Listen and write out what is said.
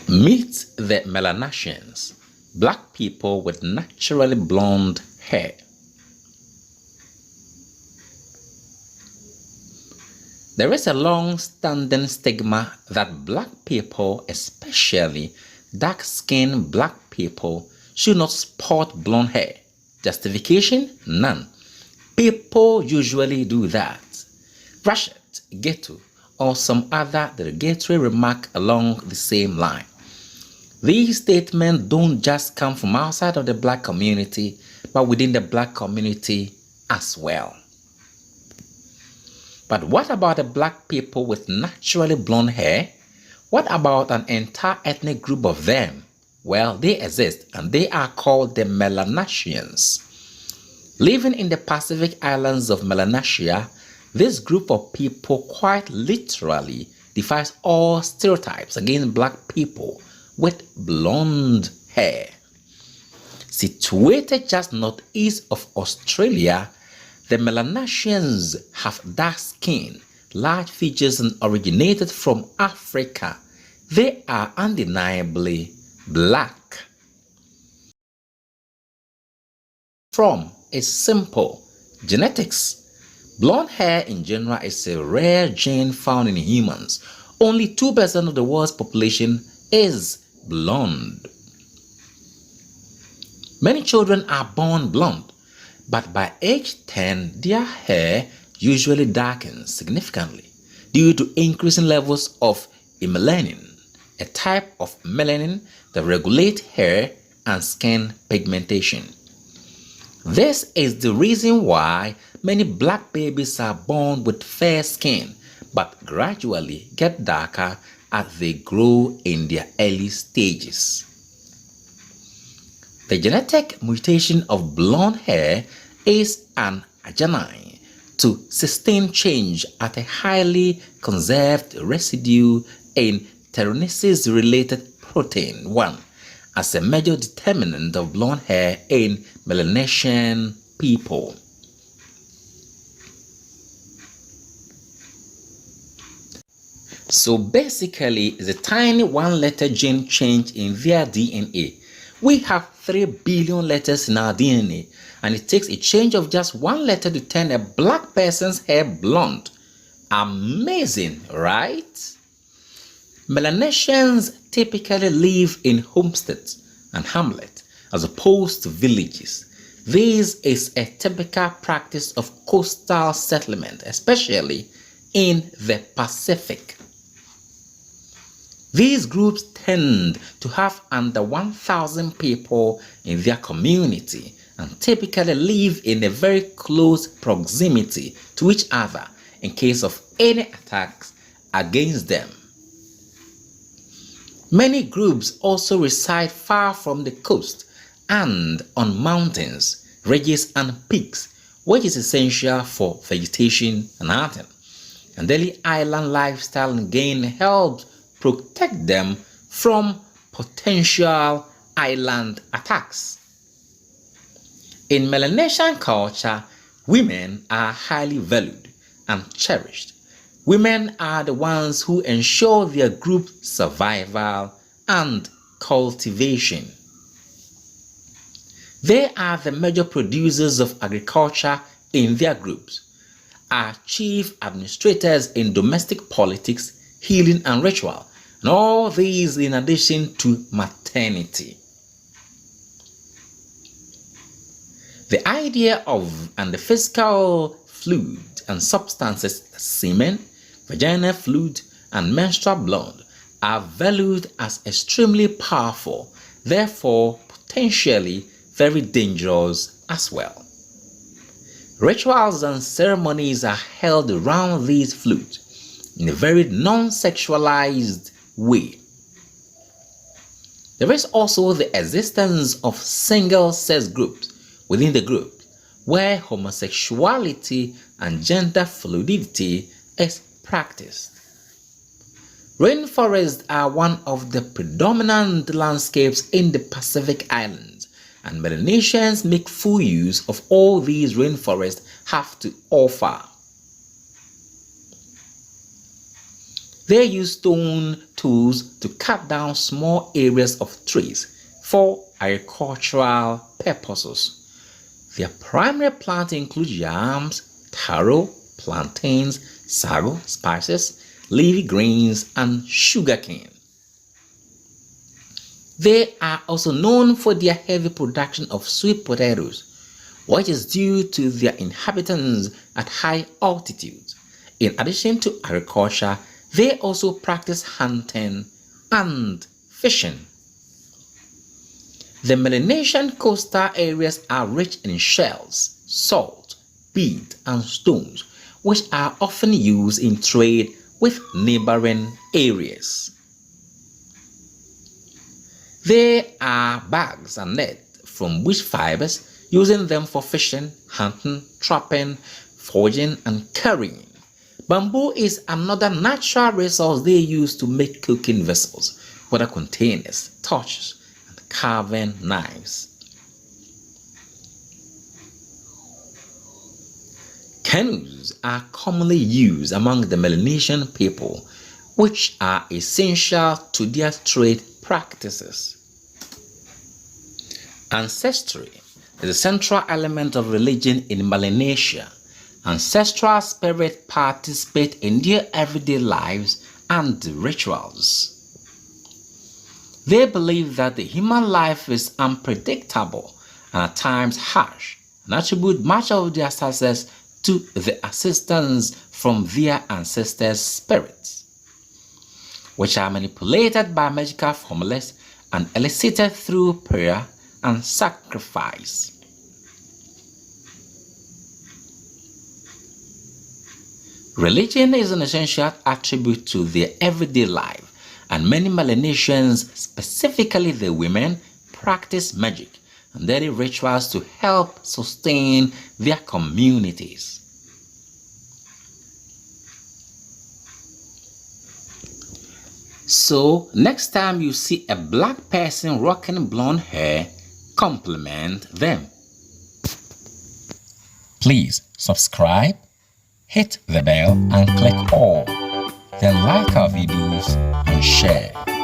Meet the Melanesians, black people with naturally blonde hair. There is a long-standing stigma that black people, especially dark-skinned black people, should not sport blonde hair. Justification? None. People usually do that. Ratchet, ghetto, or some other derogatory remark along the same line. These statements don't just come from outside of the black community, but within the black community as well. But what about the black people with naturally blonde hair? What about an entire ethnic group of them? Well, they exist, and they are called the Melanesians. Living in the Pacific Islands of Melanesia, this group of people quite literally defies all stereotypes against black people with blonde hair. Situated just northeast of Australia, the Melanesians have dark skin, large features, and originated from Africa. They are undeniably black. From is simple: genetics. Blonde hair in general is a rare gene found in humans. Only 2% of the world's population is blonde. Many children are born blonde, but by age 10, their hair usually darkens significantly due to increasing levels of melanin, a type of melanin that regulates hair and skin pigmentation. This is the reason why many black babies are born with fair skin, but gradually get darker as they grow in their early stages. The genetic mutation of blonde hair is an agony to sustain change at a highly conserved residue in telomerase-related protein 1 as a major determinant of blonde hair in Melanesian people. So basically, it's a tiny one-letter gene change in their DNA. We have 3 billion letters in our DNA, and it takes a change of just one letter to turn a black person's hair blonde. Amazing, right? Melanesians typically live in homesteads and hamlets as opposed to villages. This is a typical practice of coastal settlement, especially in the Pacific. These groups tend to have under 1,000 people in their community and typically live in a very close proximity to each other in case of any attacks against them. Many groups also reside far from the coast and on mountains, ridges, and peaks, which is essential for vegetation and hunting. And daily island lifestyle again helps protect them from potential island attacks. In Melanesian culture, women are highly valued and cherished. Women are the ones who ensure their group survival and cultivation. They are the major producers of agriculture in their groups, are chief administrators in domestic politics, healing, and ritual, and all these in addition to maternity. The idea of and the physical fluid and substances semen, vaginal fluid, and menstrual blood are valued as extremely powerful, therefore potentially very dangerous as well. Rituals and ceremonies are held around these fluids in a very non-sexualized way. There is also the existence of single-sex groups within the group, where homosexuality and gender fluidity is practiced. Rainforests are one of the predominant landscapes in the Pacific Islands, and Melanesians make full use of all these rainforests have to offer. They use stone tools to cut down small areas of trees for agricultural purposes. Their primary plants include yams, taro, plantains, sago, spices, leafy greens, and sugarcane. They are also known for their heavy production of sweet potatoes, which is due to their inhabitants at high altitudes. In addition to agriculture, they also practice hunting and fishing. The Melanesian coastal areas are rich in shells, salt, peat, and stones, which are often used in trade with neighboring areas. There are bags and nets from which fibers, using them for fishing, hunting, trapping, foraging, and carrying. Bamboo is another natural resource they use to make cooking vessels, water containers, torches, and carving knives. Canoes are commonly used among the Melanesian people, which are essential to their trade practices. Ancestry is a central element of religion in Melanesia. Ancestral spirits participate in their everyday lives and rituals. They believe that the human life is unpredictable and at times harsh, and attribute much of their success to the assistance from their ancestors' spirits, which are manipulated by magical formulas and elicited through prayer and sacrifice. Religion is an essential attribute to their everyday life, and many Melanesians, specifically the women, practice magic and daily rituals to help sustain their communities. So, next time you see a black person rocking blonde hair, compliment them. Please subscribe, hit the bell and click all. Then like our videos and share.